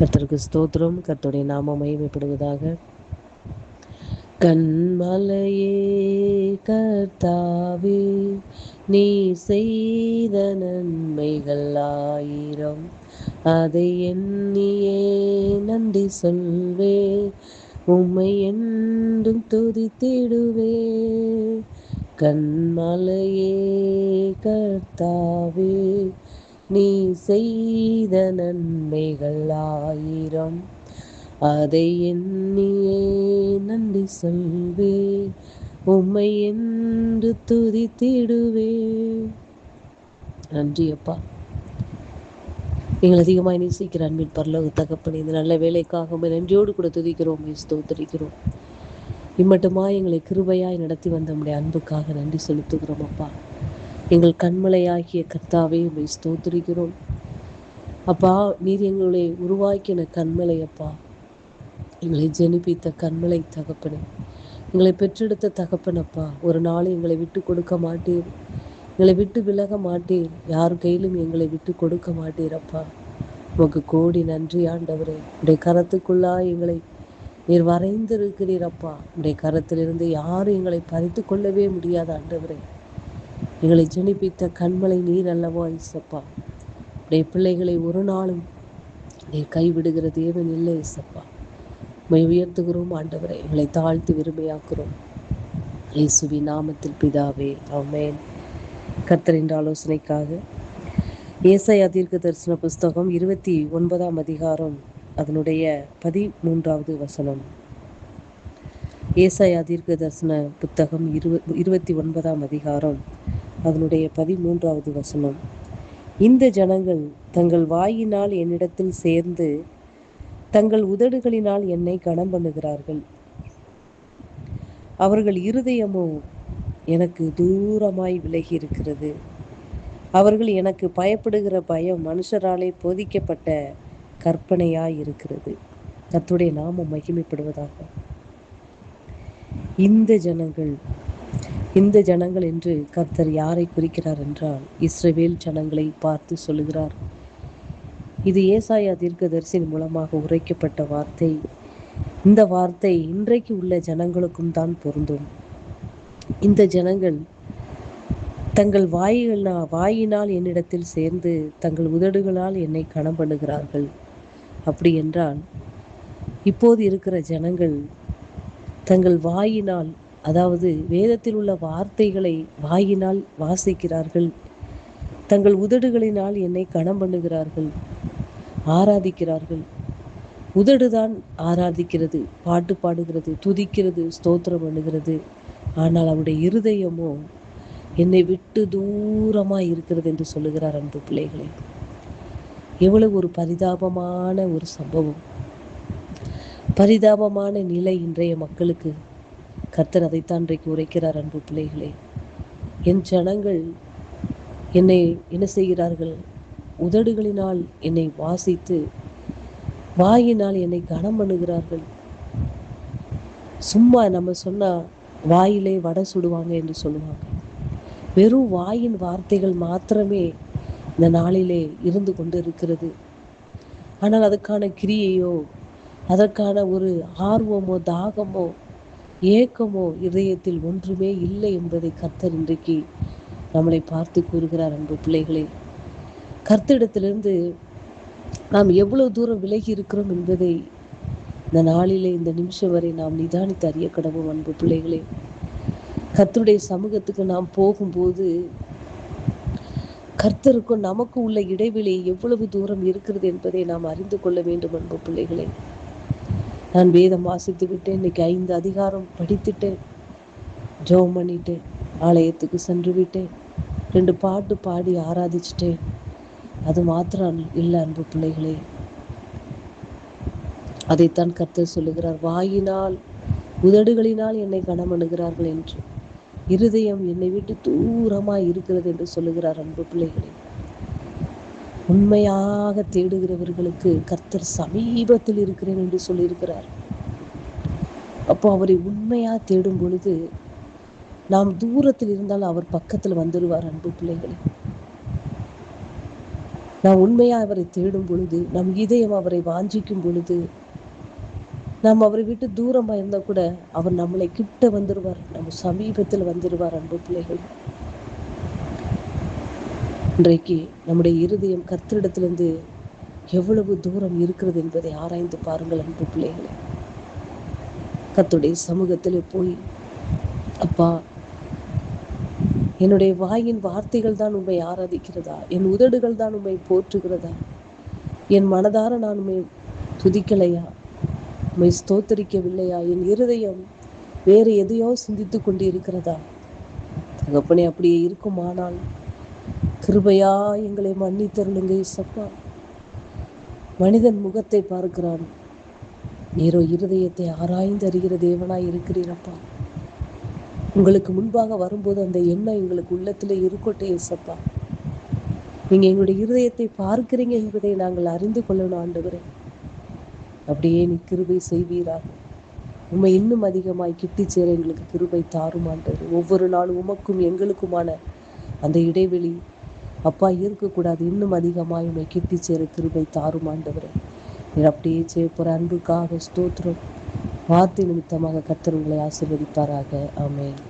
கர்த்தருக்கு ஸ்தோத்திரம். கர்த்தருடைய நாமம் மகிமைப்படுவதாக. கன்மலையே கர்த்தாவே, நீ செய்த நன்மைகள் ஆயிரம், அதை எண்ணியே நன்றி சொல்வே, உம்மை என்றும் துதித்திடுவே. கன்மலையே கர்த்தாவே, நீ செய்த நன்மைகள் ஆயிரம், அதை எண்ணியே நன்றி சொல்வே, உம்மை என்று துதித்திடுவே. நன்றி அப்பா. எங்கள் அதிகமாக நேசிக்கிற அன்பின் பரலோக தகப்பனே, இந்த நல்ல வேலைக்காக நன்றியோடு கூட துதிக்கிறோம், ஸ்தோத்திரிக்கிறோம். இம்மட்டுமா எங்களை கிருபையாய் நடத்தி வந்த நம்முடைய அன்புக்காக நன்றி செலுத்துகிறோம் அப்பா. எங்கள் கண்மலையாகிய கர்த்தாவே, உம்மை ஸ்தோத்திரிக்கிறோம் அப்பா. நீர் எங்களை உருவாக்கின கண்மலை அப்பா, எங்களை ஜெனிப்பித்த கண்மலை தகப்பனே, எங்களை பெற்றெடுத்த தகப்பனப்பா. ஒரு நாள் எங்களை விட்டு கொடுக்க மாட்டீர், எங்களை விட்டு விலக மாட்டீர், யார் கையிலும் எங்களை விட்டு கொடுக்க மாட்டீரப்பா. உமக்கு கோடி நன்றி ஆண்டவரே. உடைய கரத்துக்குள்ளா எங்களை நீர் வரைந்திருக்கிறீரப்பா. உடைய கரத்திலிருந்து யாரும் எங்களை பறித்து கொள்ளவே முடியாத ஆண்டவரே. எங்களை ஜெனிப்பித்த கண்மலை நீர் அல்லவா இசப்பா. உடைய பிள்ளைகளை ஒரு நாளும் நீர் கைவிடுகிற தேவன் இல்லை இசப்பா. உம்மை உயர்த்துகிறோம் ஆண்டவரே, எங்களை தாழ்த்தி விரும்பியாக்குறோம். இயேசுவின் நாமத்தில் பிதாவே, ஆமென். கர்த்தரின் ஆலோசனைக்காக ஏசாயா தீர்க்க தரிசன புஸ்தகம் 29ஆம் அதிகாரம், அதனுடைய 13வது வசனம். ஏசாயா தீர்க்க தரிசன புத்தகம் 29ஆம் அதிகாரம், அதனுடைய 13வது வசனம். இந்த ஜனங்கள் தங்கள் வாயினால் என்னிடத்தில் சேர்ந்து தங்கள் உதடுகளினால் என்னை கனம் பண்ணுகிறார்கள், அவர்கள் இருதயமோ எனக்கு தூரமாய் விலகி இருக்கிறது. அவர்கள் எனக்கு பயப்படுகிற பயம் மனுஷராலே போதிக்கப்பட்ட கற்பனையாய் இருக்கிறது. கர்த்தருடைய நாமம் மகிமைப்படுவதாக. இந்த ஜனங்கள் என்று கர்த்தர் யாரை குறிக்கிறார் என்றால், இஸ்ரவேல் ஜனங்களை பார்த்து சொல்லுகிறார். இது ஏசாயா தீர்க்கதரிசியின் மூலமாக உரைக்கப்பட்ட வார்த்தை. இந்த வார்த்தை இன்றைக்கு உள்ள ஜனங்களுக்கும் தான் பொருந்தும். இந்த ஜனங்கள் தங்கள் வாயினால் என்னிடத்தில் சேர்ந்து தங்கள் உதடுகளால் என்னை கனம் பண்ணுகிறார்கள். அப்படி என்றால், இப்போது இருக்கிற ஜனங்கள் தங்கள் வாயினால், அதாவது வேதத்தில் உள்ள வார்த்தைகளை வாயினால் வாசிக்கிறார்கள், தங்கள் உதடுகளினால் என்னை கனம் பண்ணுகிறார்கள், ஆராதிக்கிறார்கள். உதடுதான் ஆராதிக்கிறது, பாட்டு பாடுகிறது, துதிக்கிறது, ஸ்தோத்திரம் பண்ணுகிறது. ஆனால் அவருடைய இருதயமோ என்னை விட்டு தூரமாய் இருக்கிறது என்று சொல்லுகிறார். அன்பு பிள்ளைகளே, எவ்வளவு ஒரு பரிதாபமான ஒரு சம்பவம், பரிதாபமான நிலை இன்றைய மக்களுக்கு. கர்த்தர் அதைத்தான் இன்றைக்கு உரைக்கிறார். அன்பு பிள்ளைகளே, என் ஜனங்கள் என்னை என்ன செய்கிறார்கள்? உதடுகளினால் என்னை வாசித்து வாயினால் என்னை கனம் பண்ணுகிறார்கள். சும்மா நம்ம சொன்னா வாயிலே வடை சுடுவாங்க என்று சொல்லுவாங்க. வெறும் வாயின் வார்த்தைகள் மாத்திரமே இந்த நாளிலே இருந்து கொண்டு இருக்கிறது. ஆனால் அதற்கான கிரியையோ, அதற்கான ஒரு ஆர்வமோ, தாகமோ, ஏக்கமோ இதயத்தில் ஒன்றுமே இல்லை என்பதை கர்த்தர் இன்றைக்கு நம்மளை பார்த்து கூறுகிறார். அன்பு பிள்ளைகளே, கர்த்தரிடத்திலிருந்து நாம் எவ்வளவு தூரம் விலகி இருக்கிறோம் என்பதை இந்த நாளிலே, இந்த நிமிஷம் வரை நாம் நிதானித்து அறிய கடவும். அன்பு பிள்ளைகளே, கர்த்தருடைய சமூகத்துக்கு நாம் போகும்போது கர்த்தருக்கும் நமக்கு உள்ள இடைவெளி எவ்வளவு தூரம் இருக்கிறது என்பதை நாம் அறிந்து கொள்ள வேண்டும். அன்பு பிள்ளைகளே, நான் வேதம் வாசித்து விட்டேன், இன்னைக்கு 5 அதிகாரம் படித்துட்டேன், ஜெபம் பண்ணிட்டேன், ஆலயத்துக்கு சென்று விட்டேன், 2 பாட்டு பாடி ஆராதிச்சிட்டேன். அது மாத்திரம் இல்லை அன்பு பிள்ளைகளே. அதைத்தான் கர்த்தர் சொல்லுகிறார், வாயினால் உதடுகளினால் என்னை கனம் பண்ணுகிறார்கள் என்று, இருதயம் என்னை விட்டு தூரமாய் இருக்கிறது என்று சொல்லுகிறார். அன்பு பிள்ளைகளே, உண்மையாக தேடுகிறவர்களுக்கு கர்த்தர் சமீபத்தில் இருக்கிறேன் என்று சொல்லியிருக்கிறார். அப்போ அவரை உண்மையா தேடும் பொழுது நாம் தூரத்தில் இருந்தால் அவர் பக்கத்தில் வந்துடுவார். அன்பு பிள்ளைகளே, நாம் உண்மையா அவரை தேடும் பொழுது, நம் இதயம் அவரை வாஞ்சிக்கும் பொழுது, நாம் அவரை விட்டு தூரமா இருந்தா கூட அவர் நம்மளை கிட்ட வந்துருவார், நம்ம சமீபத்தில் வந்துருவார். அன்பு பிள்ளைகள், இன்றைக்கு நம்முடைய இருதயம் கர்த்தரிடத்திலிருந்து எவ்வளவு தூரம் இருக்கிறது என்பதை ஆராய்ந்து பாருங்கள். அன்பு பிள்ளைகளை, கர்த்தருடைய சமூகத்தில் போய், அப்பா, என்னுடைய வாயின் வார்த்தைகள் தான் உண்மை ஆராதிக்கிறதா? என் உதடுகள் தான் உண்மை போற்றுகிறதா? என் மனதார நான் உண்மை துதிக்கலையா? உண்மை ஸ்தோத்தரிக்கவில்லையா? என் இருதயம் வேறு எதையோ சிந்தித்துக் கொண்டு இருக்கிறதா? தகப்பனே, அப்படியே இருக்குமானால் கிருபையா எங்களை மன்னித்தருளுங்க இயேசப்பா. மனிதன் முகத்தை பார்க்கிறான், நீரோ இருதயத்தை ஆராய்ந்து அறிகிற தேவனாய் இருக்கிறீரப்பா. உங்களுக்கு முன்பாக வரும்போது அந்த எண்ணம் எங்களுக்கு உள்ளத்துல இருக்கட்டும் இயேசப்பா. நீங்க எங்களுடைய இருதயத்தை பார்க்கிறீங்க என்பதை நாங்கள் அறிந்து கொள்ளணும் ஆண்டவரே. அப்படியே நீ கிருபை செய்வீராக. உண்மை இன்னும் அதிகமாய் கிட்டி சேர எங்களுக்கு கிருபை தாரும் ஆண்டவரே. ஒவ்வொரு நாளும் உமக்கும் எங்களுக்குமான அந்த இடைவெளி அப்பா இருக்கக்கூடாது. இன்னும் அதிகமாய் உண்மை கிட்டி சேர கிருபை தாரும் ஆண்டவரே. நீர் அப்படியே செய்யப்போற அன்புக்காக ஸ்தோத்திரம். வார்த்தை நிமித்தமாக கர்த்தர் உங்களை ஆசீர்வதிப்பாராக. ஆமென்.